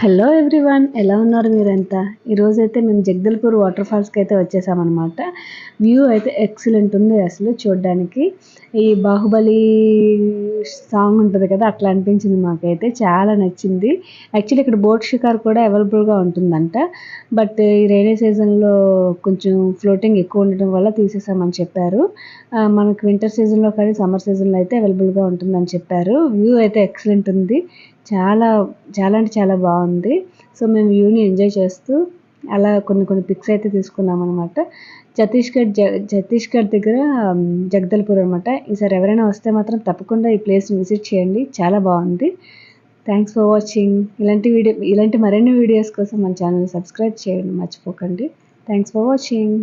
Hello everyone, ఎలా ఉన్నారు మీరంతా? ఈరోజైతే మేము జగదల్పూర్ వాటర్ ఫాల్స్కి అయితే వచ్చేసామన్నమాట. వ్యూ అయితే ఎక్సలెంట్ ఉంది అసలు చూడడానికి. ఈ బాహుబలి సాంగ్ ఉంటుంది కదా, అట్లా అనిపించింది మాకైతే. చాలా నచ్చింది. యాక్చువల్లీ ఇక్కడ బోట్ షికార్ కూడా అవైలబుల్గా ఉంటుందంట. బట్ ఈ రైనీ సీజన్లో కొంచెం ఫ్లోటింగ్ ఎక్కువ ఉండడం వల్ల తీసేసామని చెప్పారు. మనకు వింటర్ సీజన్లో కానీ సమ్మర్ సీజన్లో అయితే అవైలబుల్గా ఉంటుందని చెప్పారు. వ్యూ అయితే ఎక్సలెంట్ ఉంది. చాలా చాలా అంటే చాలా బాగుంది. సో మేము వ్యూని ఎంజాయ్ చేస్తూ అలా కొన్ని పిక్స్ అయితే తీసుకున్నాం అనమాట. ఛత్తీస్గఢ్ దగ్గర జగదల్పూర్ అనమాట. ఈసారి ఎవరైనా వస్తే మాత్రం తప్పకుండా ఈ ప్లేస్ని విజిట్ చేయండి, చాలా బాగుంది. Thanks for watching. ఇలాంటి మరిన్ని వీడియోస్ కోసం మన ఛానల్ని సబ్స్క్రైబ్ చేయండి మర్చిపోకండి. Thanks for watching.